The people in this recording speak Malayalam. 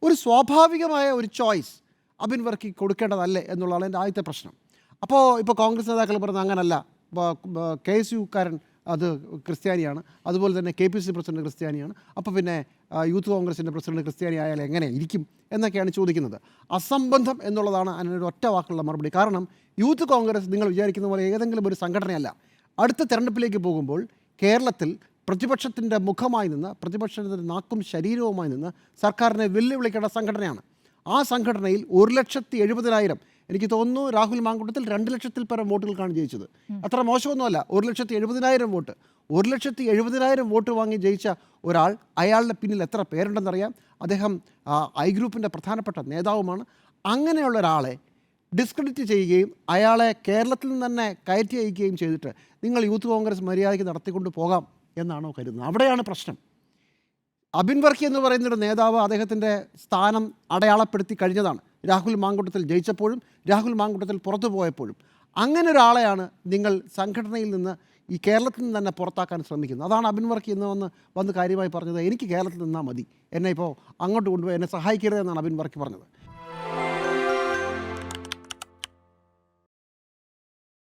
ഒരു സ്വാഭാവികമായ ഒരു ചോയ്സ് അബിൻ വർക്കി കൊടുക്കേണ്ടതല്ലേ എന്നുള്ളതാണ് എൻ്റെ ആദ്യത്തെ പ്രശ്നം. അപ്പോൾ ഇപ്പോൾ കോൺഗ്രസ് നേതാക്കൾ പറഞ്ഞത് അങ്ങനല്ല, കെ എസ് യുക്കാരൻ അത് ക്രിസ്ത്യാനിയാണ്, അതുപോലെ തന്നെ കെ പി സി പ്രസിഡന്റ് ക്രിസ്ത്യാനിയാണ്, അപ്പോൾ പിന്നെ യൂത്ത് കോൺഗ്രസിൻ്റെ പ്രസിഡന്റ് ക്രിസ്ത്യാനി ആയാൽ എങ്ങനെ ഇരിക്കും എന്നൊക്കെയാണ് ചോദിക്കുന്നത്. അസംബന്ധം എന്നുള്ളതാണ് അതിനൊരു ഒറ്റ വാക്കുള്ള മറുപടി. കാരണം യൂത്ത് കോൺഗ്രസ് നിങ്ങൾ വിചാരിക്കുന്ന പോലെ ഏതെങ്കിലും ഒരു സംഘടനയല്ല. അടുത്ത തെരഞ്ഞെടുപ്പിലേക്ക് പോകുമ്പോൾ കേരളത്തിൽ പ്രതിപക്ഷത്തിൻ്റെ മുഖമായി നിന്ന്, പ്രതിപക്ഷത്തിൻ്റെ നാക്കും ശരീരവുമായി നിന്ന് സർക്കാരിനെ വെല്ലുവിളിക്കേണ്ട സംഘടനയാണ്. ആ സംഘടനയിൽ 1,70,000, എനിക്ക് തോന്നുന്നു രാഹുൽ മാങ്കൂട്ടത്തിൽ 2 ലക്ഷത്തിൽ പരം വോട്ടുകൾക്കാണ് ജയിച്ചത്. അത്ര മോശമൊന്നുമല്ല. 1,70,000 വോട്ട്, 1,70,000 വോട്ട് വാങ്ങി ജയിച്ച ഒരാൾ, അയാളുടെ പിന്നിൽ എത്ര പേരുണ്ടെന്നറിയാം. അദ്ദേഹം ഐ ഗ്രൂപ്പിൻ്റെ പ്രധാനപ്പെട്ട നേതാവുമാണ്. അങ്ങനെയുള്ള ഒരാളെ ഡിസ്ക്രെഡിറ്റ് ചെയ്യുകയും അയാളെ കേരളത്തിൽ നിന്ന് തന്നെ കയറ്റി അയക്കുകയും ചെയ്തിട്ട് നിങ്ങൾ യൂത്ത് കോൺഗ്രസ് മര്യാദയ്ക്ക് നടത്തിക്കൊണ്ട് പോകാം എന്നാണോ കരുതുന്നത്? അവിടെയാണ് പ്രശ്നം. അബിൻ വർക്കി എന്ന് പറയുന്നൊരു നേതാവ് അദ്ദേഹത്തിൻ്റെ സ്ഥാനം അടയാളപ്പെടുത്തി കഴിഞ്ഞതാണ്. രാഹുൽ മാങ്കൂട്ടത്തിൽ ജയിച്ചപ്പോഴും രാഹുൽ മാങ്കൂട്ടത്തിൽ പുറത്തു പോയപ്പോഴും. അങ്ങനെ ഒരാളെയാണ് നിങ്ങൾ സംഘടനയിൽ നിന്ന് ഈ കേരളത്തിൽ നിന്ന് തന്നെ പുറത്താക്കാൻ ശ്രമിക്കുന്നത്. അതാണ് അബിൻ വർക്കി എന്ന് വന്ന് കാര്യമായി പറഞ്ഞത്. എനിക്ക് കേരളത്തിൽ നിന്നാൽ മതി, എന്നെ ഇപ്പോൾ അങ്ങോട്ട് കൊണ്ടുപോയി എന്നെ സഹായിക്കരുതെന്നാണ് അബിൻ വർക്കി പറഞ്ഞത്.